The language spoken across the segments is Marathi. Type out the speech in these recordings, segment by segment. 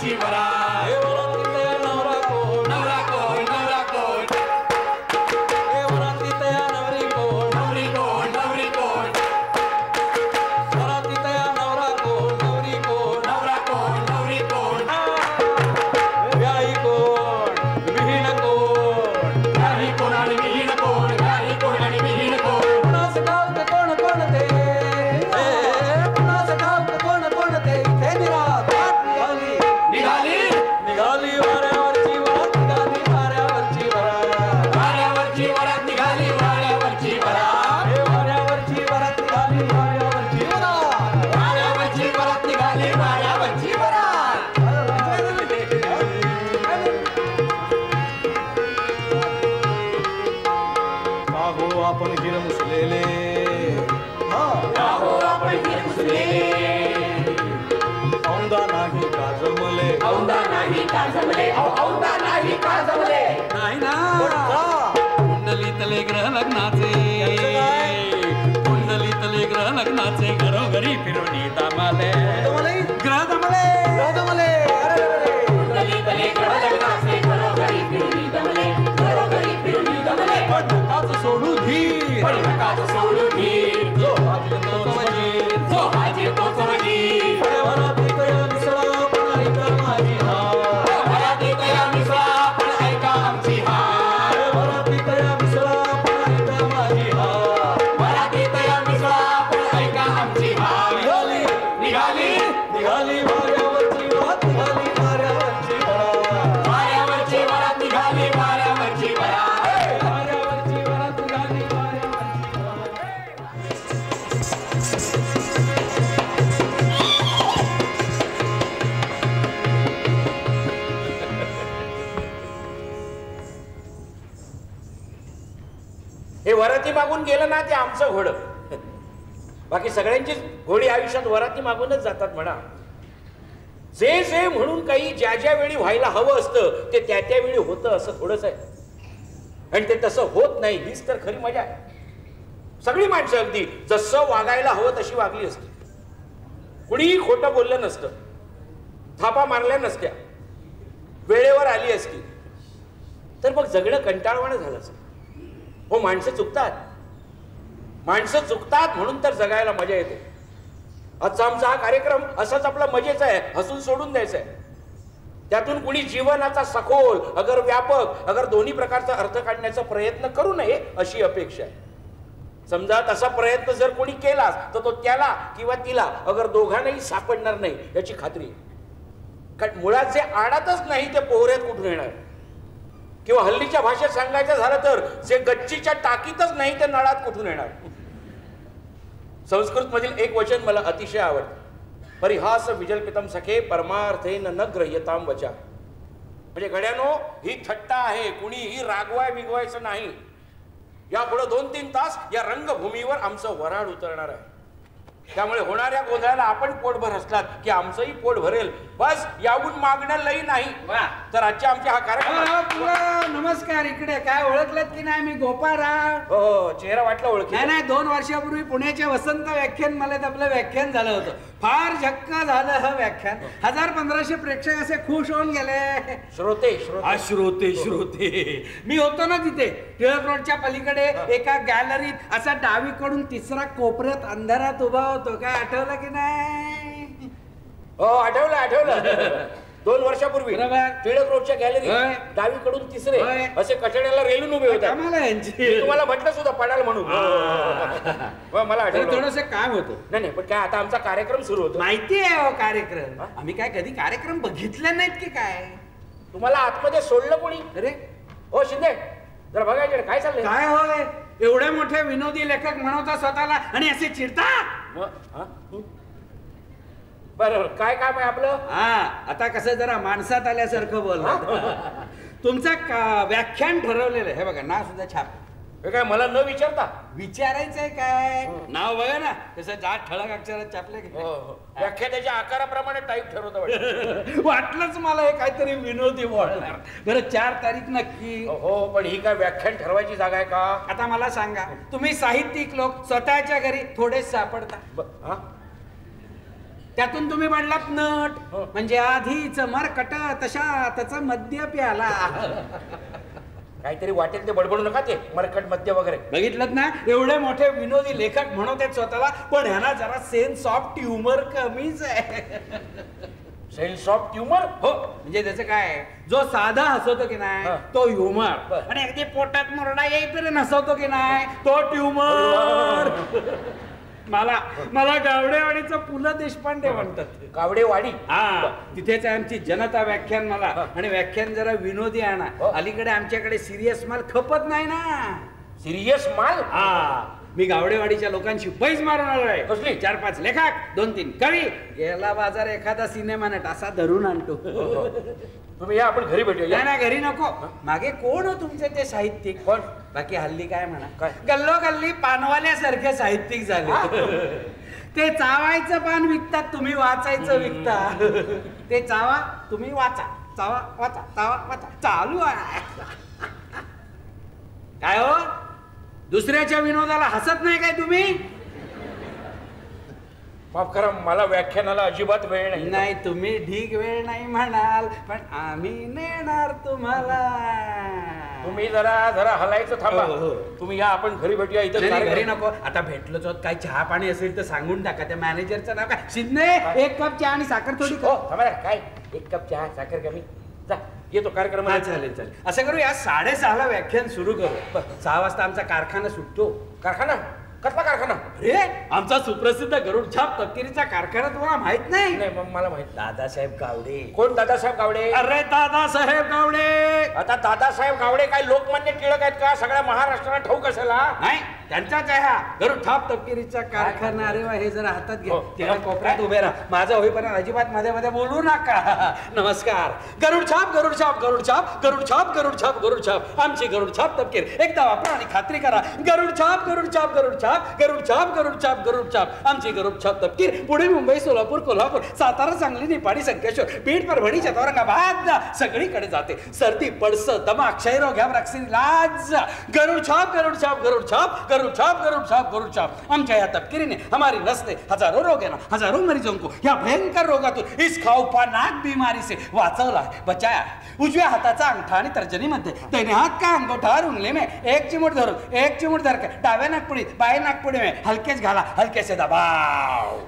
वरची वरा नाही ना कुंडलीतले ग्रह लग्नाचे कुंडलीतले ग्रह लग्नाचे घरोघरी फिरवणी दामाले ग्रह दमले कुंडलीतले ग्रह लग्नाचे घरोघरी फिरवणी दमले घरोघरी फिरवणी दमले पण नकाच सोडू धीर पण नकाच सोडू धीर जो हाजी तोच वजीर जो हाजी तोच वजीर वराती मागून गेलं ना ते आमचं घोडं. बाकी सगळ्यांचीच घोडी आयुष्यात वराती मागूनच जातात म्हणा. जे जे म्हणून काही ज्या ज्या वेळी व्हायला हवं असतं ते त्या त्या वेळी होतं असं थोडंच आहे. आणि ते तसं होत नाही हीच तर खरी मजा आहे. सगळी माणसं अगदी जसं वागायला हवं तशी वागली असती. कुणीही खोटं बोललं नसतं, थापा मारल्या नसत्या, वेळेवर आली असती, तर मग जगणं कंटाळवाणं झालं असतं. हो, माणसं चुकतात म्हणून तर जगायला मजा येते. आजचा आमचा हा कार्यक्रम असाच आपला मजेचा आहे, हसून सोडून द्यायचा आहे. त्यातून कुणी जीवनाचा सखोल अगर व्यापक अगर दोन्ही प्रकारचा अर्थ काढण्याचा प्रयत्न करू नये अशी अपेक्षा आहे. समजा तसा प्रयत्न जर कोणी केलाच तर तो त्याला किंवा तिला अगर दोघांनाही सापडणार नाही याची खात्री आहे. कारण मुळात जे आडातच नाही ते पोहऱ्यात कुठून येणार, किंवा हल्लीच्या भाषेत सांगायचं झालं तर जे गच्चीच्या टाकीतच नाही ते नळात कुठून येणार. संस्कृत मधील एक वचन मला अतिशय आवडतं. परिहास विजल्पितम सखे परमार्थेन न ग्रह्यताम वचा. म्हणजे गड्यानो, ही थट्टा आहे, कुणीही रागवाय बिगवायचं नाही. यापुढे 2-3 तास या रंगभूमीवर आमचं वराड उतरणार आहे. त्यामुळे होणाऱ्या गोंधळाला आपण पोटभर असलात की आमचंही पोट भरेल, बस याहून मागणं लई नाही. तर आजच्या आमच्या हा कार्यक्रम. नमस्कार. इकडे काय ओळखलत की नाही? मी गोपाळराव. हो, चेहरा वाटला ओळखी. नाही, 2 वर्षापूर्वी पुण्याच्या वसंत व्याख्यान मला आपलं व्याख्यान झालं होतं. फार झक्का झालं हे व्याख्यान. 1000-1500 प्रेक्षक असे खुश होऊन गेले. श्रोते. मी होतो ना तिथे टिळक रोडच्या पलीकडे एका गॅलरीत असा डावीकडून 3रा कोपऱ्यात अंधारात उभा होतो. काय आठवलं की नाही? हो, आठवलं. 2 वर्षापूर्वी टिळक रोडच्या गॅलरी डावीकडून 3रे असे कठड्याला रेलून उभे होते. तुम्हाला म्हटलं सुद्धा पडाल म्हणून. मला आठवलं. थोडंसं काम होतं. नाही, पण काय आता आमचा कार्यक्रम सुरू होतो. माहिती आहे कार्यक्रम. आम्ही काय कधी कार्यक्रम बघितले नाहीत की काय? तुम्हाला आतमध्ये सोडलं कोणी? अरे हो शिंदे, जरा बघायचे काय चाललंय. काय होय, एवढे मोठे विनोदी लेखक म्हणवता स्वतःला आणि असे चिडता. बरोबर, काय काम आहे आपलं? आता कसं जरा माणसात आल्यासारखं बोलला. तुमचं व्याख्यान ठरवलेलं आहे. हे बघा, नाव सुद्धा छाप. हे काय मला न विचारता विचारायचंय काय? नाव बघा ना कसं जात ठळक अक्षरात छापले. व्याख्यानाच्या आकाराप्रमाणे टाईप ठरवतं. वाटलंच मला हे काहीतरी विनोदी बोलणार. बरं, 4 तारीख नक्की? हो, पण ही काय व्याख्यान ठरवायची जागा आहे का? आता मला सांगा, तुम्ही साहित्यिक लोक स्वतःच्या घरी थोडेच सापडता. त्यातून तुम्ही म्हणलात नट, म्हणजे आधीच मरकट तशा त्याचा मद्य प्याला. काहीतरी वाटेल ते बडबडू नका, ते मरकट मध्य वगैरे. बघितलं ना, एवढे मोठे विनोदी लेखक म्हणत आहेत स्वतःला, पण ह्यांना जरा सेन्स ऑफ ट्युमर कमीच आहे. Sense of tumour? हो, म्हणजे त्याचं काय, जो साधा हसवतो की नाही तो ह्युमर, आणि अगदी पोटात मुरडा येईपर्यंत हसवतो की नाही तो ट्युमर. मला गावडेवाडीचं पु ल देशपांडे म्हणतात. गावडेवाडी? हा, तिथेच आहे आमची जनता व्याख्यानमाला, आणि व्याख्यान जरा विनोदी आणा. अलीकडे आमच्याकडे सिरियस माल खपत नाही ना. सिरियस माल? हा, मी गावडेवाडीच्या लोकांशी पैज मारून आलोय. कसली? 4-5 लेखक, 2-3 कवी, गेला बाजार एखादा सिनेमा नट असा धरून आणतो. तुम्ही या, आपण घरी भेटूया. नाही, घरी नको. मागे कोण हो तुमचे ते साहित्यिक? कोण? बाकी हल्ली काय म्हणा, काय? गल्लोगल्ली पानवाल्यासारखे साहित्यिक झाले. ते चावायचं पान विकतात, तुम्ही वाचायचं विकता. ते चावा, तुम्ही वाचा, चावा वाचा, चावा वाचा, चालू आहे. काय हो, दुसऱ्याच्या विनोदाला हसत नाही काय तुम्ही? माफ करा, मला व्याख्यानाला अजिबात वेळ नाही. नाही, तुम्ही ढीग वेळ नाही म्हणाल, पण आम्ही नेणार तुम्हाला. तुम्ही जरा हलायचं थांबा. तुम्ही या, आपण घरी भेटूया. इथं घरी नको, आता भेटलोच होत. काही चहा पाणी असेल तर सांगून टाका. त्या मॅनेजरचं नाव काय? शिंदे, 1 कप चहा आणि साखर थोडी. हो, थांबा. काय 1 कप चहा, साखर कमी? जा, येतो कार्यक्रम. चालेल. असं करू, या 6:30ला व्याख्यान सुरू करू. 6 वाजता आमचा कारखाना सुटतो. कारखाना? कसला कारखाना? अरे, आमचा सुप्रसिद्ध गरुड छाप तपकिरीचा कारखाना तुम्हाला माहित नाही? नाही, मग मला माहित. दादासाहेब गावडे. कोण दादासाहेब गावडे? अरे, दादासाहेब गावडे. आता दादासाहेब गावडे काय लोकमान्य टिळक आहेत का? सगळ्या महाराष्ट्राला ठाऊक असेला. नाही, त्यांचाच आहे हा गरुड छाप तपकिरीचा कारखाना. अरे वा, हे जरा हातात घ्या. तिला कोपऱ्यात उभे राहा. माझा होईपर्यंत अजिबात मध्ये मध्ये बोलू नका. नमस्कार. गरुड छाप, गरुड छाप, गरुड छाप, गरुड छाप, गरुड छाप, गरुड छाप. आमची गरुड छाप तपकीर एकदा वापरा आणि खात्री करा. गरुड छाप, गरुड छाप, गरुड छाप, गरुड छाप, गरुड छाप, गरुड छाप. आमची गरुड छाप तपकीर पुणे, मुंबई, सोलापूर, कोल्हापूर, सातारा, सांगली, निपाणी, संकेश्वर, बीड, परभणी, औरंगाबाद सगळीकडे जाते. सर्दी, पडस, दमा, क्षयरोग, घ्यावर लाज. गरुड छाप, गरुड छाप, गरुड छाप, गरुड छाप, गरुड छाप, गरुड छाप. आमच्या या तपकिरीने हमारी नस्लें हजारों रोग है ना, हजारों मरीजों को या भयंकर रोगातून इस खौफनाक बीमारी से वाचवला है, बचाया है. उजव्या हाताचा अंगठा आणि तर्जनीमध्ये दैने हात का अंगूठा और उंगली में एक चिमूट धरून, एक चिमूट धरकर डाव्या नागपुडीत बाहेर नागपुडी में हलकेच घाला, हलके से दबाव.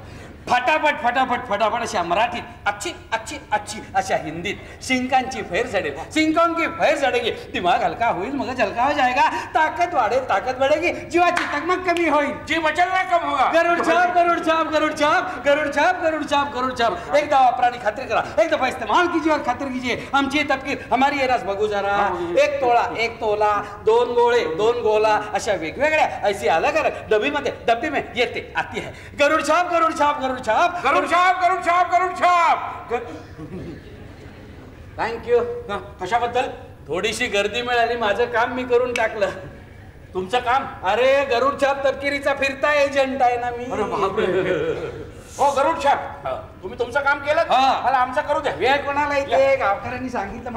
फटाफट फटाफट फटाफट अशा मराठीत, अच्छी अच्छी अच्छी अशा हिंदीत. शिंकांची फैर चढेल, शिंकों की फैर चढेगी, दिमाग हलका होईल, मग हलका हो जाएगा, ताकद वाढेल, ताकद बढ़ेगी, जीवाची तगमग कमी होईल, जी मचलना कम होगा. गरुड छाप, गरुड छाप, गरुड छाप, गरुड छाप, गरुड छाप, गरुड छाप. एकदा वापरा आणि खात्री करा, एक दफा इस्तेमाल कीजिए और खात्री कीजिए. आमची तपकीर, हमारी ये रस बघू जरा. 1 तोळा, 1 तोला, 2 गोळे, 2 गोला, अशा वेगवेगळ्या ऐसी अलग अलग डब्बी में येते आती है. गरुड छाप, गरुड छाप, गरुड छाप, गरुड छाप, गरुड छाप, गरुड छाप. थँक्यू. कशाबद्दल? थोडीशी गर्दी मिळाली, माझं काम मी करून टाकलं. तुमचं काम? अरे, गरुड छाप तपकिरीचा फिरता एजंट आहे ना मी. हो, गरुड छाप. तुम्ही तुमचं काम केलं, मला आमचं करू द्या. वेळ कोणाला येते? गावकऱ्यांनी सांगितलं.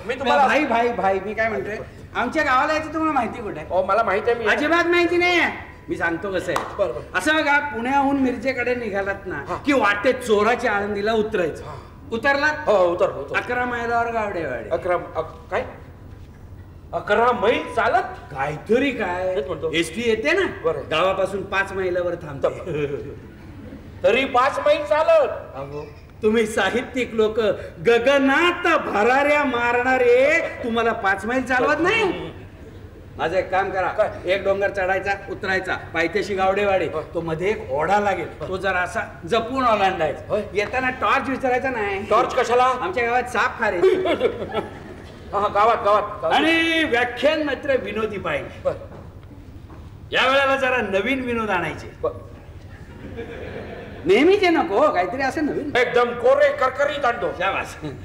मी तुम्हाला भाई मी काय म्हणतोय, आमच्या गावाला यायचं तुम्हाला माहिती कुठे आहे? मला माहिती आहे. अजिबात माहिती नाही. मी सांगतो कसं आहे. असं बघा, पुण्याहून मिरजेकडे निघालात ना की वाटेत चोराच्या आळंदीला उतरायचं. उतरलात? हो, उतरलो. 11 मैलावर गावडेवाडी. 11 मैल चालत? काहीतरी काय, एसटी येते ना, गावापासून 5 मैलावर थांबतो. तरी 5 मैल चालत? तुम्ही साहित्यिक लोक गगनात भराऱ्या मारणारे, तुम्हाला 5 मैल चालवत नाही? माझं एक काम करा, एक डोंगर चढायचा, उतरायचा, पायथ्याशी गावडेवाडी, तो मध्ये एक ओढा लागेल, तो जरा असा जपून ओलांडायचा. येताना टॉर्च विचारायचा नाही. टॉर्च कशाला? आमच्या गावात साप खारे. गावात. आणि व्याख्यान मात्र विनोदी पाहिजे. या वेळेला जरा नवीन विनोद आणायचे. नेहमीचे नको, काहीतरी असं नवीन. एकदम कोरे करकरीत आणतो.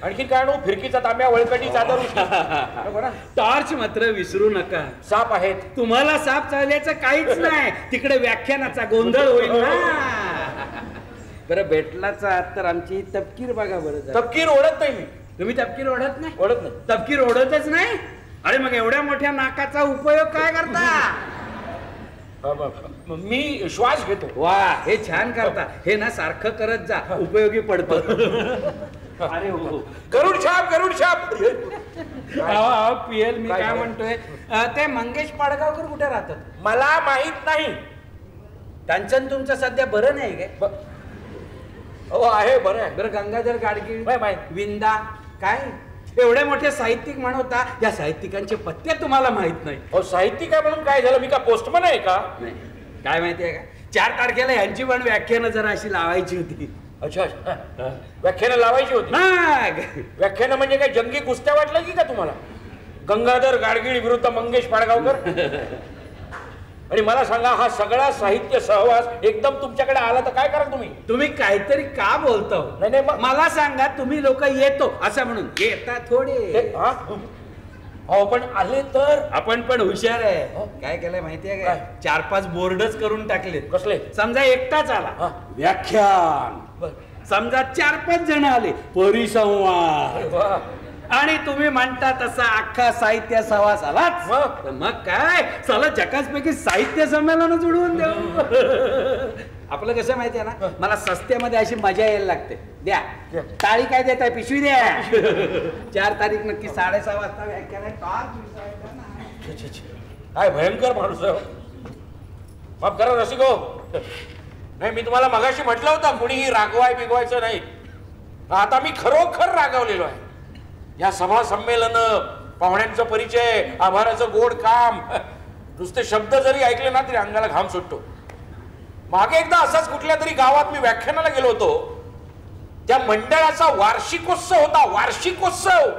आणखी काय आणू? फिरकीचा तांब्या, वळकटी, चादर. टॉर्च मात्र विसरू नका. साप आहेत? तुम्हाला साप चालल्याचं काहीच नाही, तिकडे व्याख्यानाचा गोंधळ होईल ना. बरं, भेटलाच आहात तर आमची तपकीर बघा बरं. तपकीर ओढत नाही मी. तुम्ही तपकीर ओढत नाही? ओढत नाही. तपकीर ओढतच नाही? अरे, मग एवढ्या मोठ्या नाकाचा उपयोग काय करता? मी श्वास घेतो. वा, हे छान करता. हे ना सारखं करत जा, उपयोगी पडतं. अरे हो, गरुड छाप, गरुड छाप. पीएल मी काय म्हणतोय, ते मंगेश पाडगावकर कुठे राहतात? मला माहित नाही. त्यांचं तुमचं सध्या बरं नाही काय? हो आहे, बरं आहे. बरं, गंगाधर गाडगीळ, माहित. विंदा, काय एवढे मोठे साहित्यिक म्हणता, या साहित्यिकांचे पत्ते तुम्हाला माहित नाही? हो, साहित्यिक आहे म्हणून काय झालं? मी का पोस्टमन आहे का? नाही, काय माहितीये का, 4 तारखेला यांची पण व्याख्यानं जरा अशी लावायची होती. अच्छा, व्याख्यानं लावायची होती. व्याख्यानं म्हणजे काय जंगी कुस्त्या वाटलं की का तुम्हाला? गंगाधर गाडगीळ विरुद्ध मंगेश पाडगावकर. आणि मला सांगा, हा सगळा साहित्य सहवास एकदम तुमच्याकडे आला तर काय करा तुम्ही? तुम्ही काहीतरी का बोलता? नाही नाही, मला सांगा, तुम्ही लोक येतो असं म्हणून येता थोडे. हो, पण आले तर आपण पण हुशार आहे. काय केलंय माहितीये का, 4-5 बोर्डच करून टाकले. कसले? समजा एकटाच आला, व्याख्यान. समजा 4-5 जण आले, परिसंवाद. आणि तुम्ही म्हणता तसा अख्खा साहित्य सहवास आलाच, मग काय चला जकासपैकी साहित्य संमेलनच उडवून देऊ. आपलं कसं माहितीये ना, मला सस्त्यामध्ये अशी मजा यायला लागते. द्या टाळी, काय देत आहे, पिशवी द्या. 4 तारीख नक्की 6:30 वाजता व्याख्यान आहे. काय भयंकर माणूस आहे. माफ करा रसिको. नाही, मी तुम्हाला मगाशी म्हटलं होतं कुणीही रागवायचं नाही. आता मी खरोखर रागावलेलो आहे. या सभा संमेलन, पाहुण्यांचा परिचय, आभाराचं गोड काम, नुसते शब्द जरी ऐकले ना तरी अंगाला घाम सुटतो. मागे एकदा असाच कुठल्या तरी गावात मी व्याख्यानाला गेलो होतो. त्या मंडळाचा वार्षिकोत्सव होता. वार्षिकोत्सव.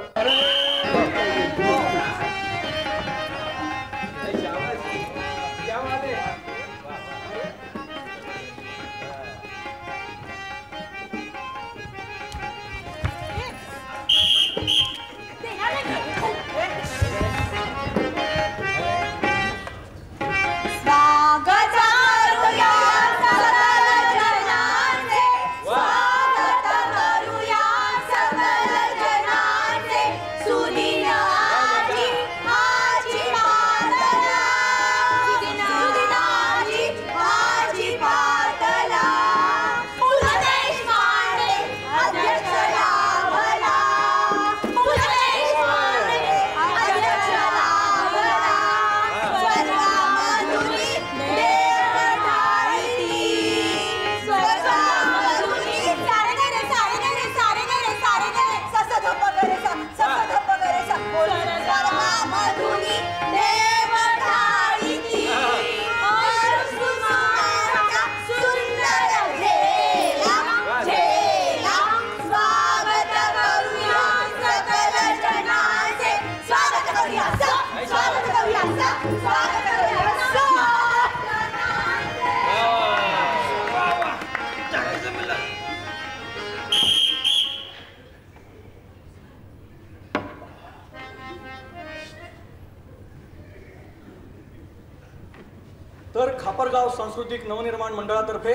तर खापरगाव सांस्कृतिक नवनिर्माण मंडळातर्फे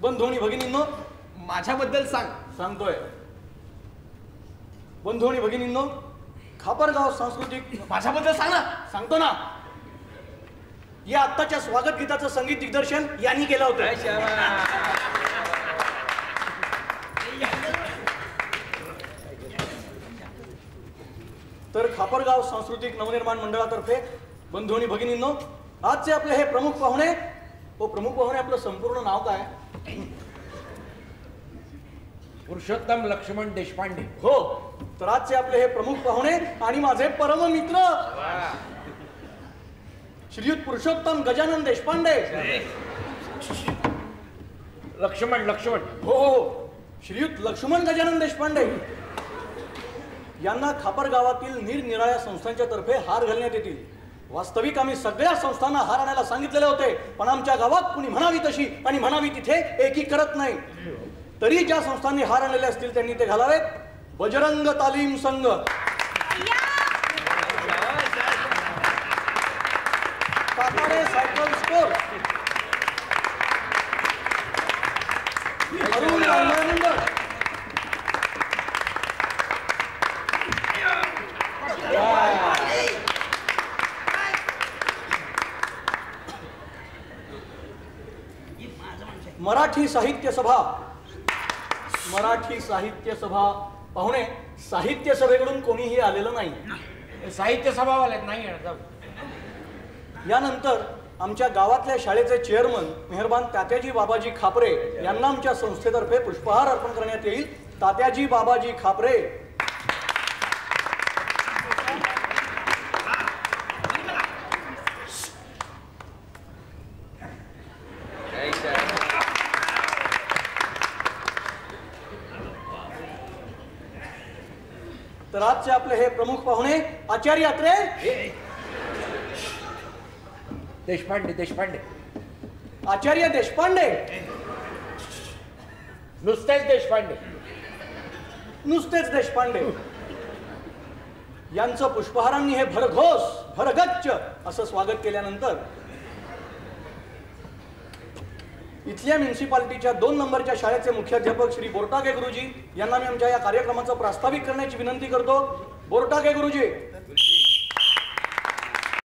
बंधू आणि भगिनींनो, माझ्याबद्दल सांगतोय. बंधू आणि भगिनींनो, खापरगाव सांस्कृतिक, माझ्याबद्दल सांग ना. सांगतो ना. या आत्ताच्या स्वागत गीताचं संगीत दिग्दर्शन यांनी केलं होतं. तर खापरगाव सांस्कृतिक नवनिर्माण मंडळातर्फे बंधू आणि भगिनींनो, आजचे आपले हे प्रमुख पाहुणे. प्रमुख पाहुणे, आपलं संपूर्ण नाव काय? पुरुषोत्तम लक्ष्मण देशपांडे. हो, तर आजचे आपले हे प्रमुख पाहुणे आणि माझे परम मित्र श्रीयुत पुरुषोत्तम गजानन देशपांडे. लक्ष्मण. हो, श्रीयुत लक्ष्मण गजानन देशपांडे यांना खापर गावातील निरनिराळ्या संस्थांच्या तर्फे हार घालण्यात येतील. वास्तविक आम्ही सगळ्या संस्थांना हार आणायला सांगितलेले होते, पण आमच्या गावात कुणी म्हणावी तशी आणि म्हणावी तिथे एकी करत नाही. तरी ज्या संस्थांनी हार आणलेले असतील त्यांनी ते घालावेत. बजरंग तालीम संघ, काकाडे सायकल स्टोर, अरुण मंडळ, मराठी साहित्य सभा पाहुणे, साहित्य सभेकडून कोणीही आलेलं नाही. साहित्य सभावाल्यात नाही येणार, जाऊ. यानंतर आमच्या गावातल्या शाळेचे चेअरमन मेहरबान तात्याजी बाबाजी खापरे यांना आमच्या संस्थेतर्फे पुष्पहार अर्पण करण्यात येईल. तात्याजी बाबाजी खापरे. तर आजचे आपले हे प्रमुख पाहुणे आचार्य अत्रे. देशपांडे आचार्य देशपांडे. नुसतेच देशपांडे यांचं पुष्पहारांनी हे भरगच्च असं स्वागत केल्यानंतर इथल्या म्युन्सिपालिटीच्या 2 नंबरच्या शाळेचे मुख्याध्यापक श्री बोरटाके गुरुजी यांना मी आमच्या या कार्यक्रमाचं प्रास्ताविक करण्याची विनंती करतो. बोरटाके गुरुजी.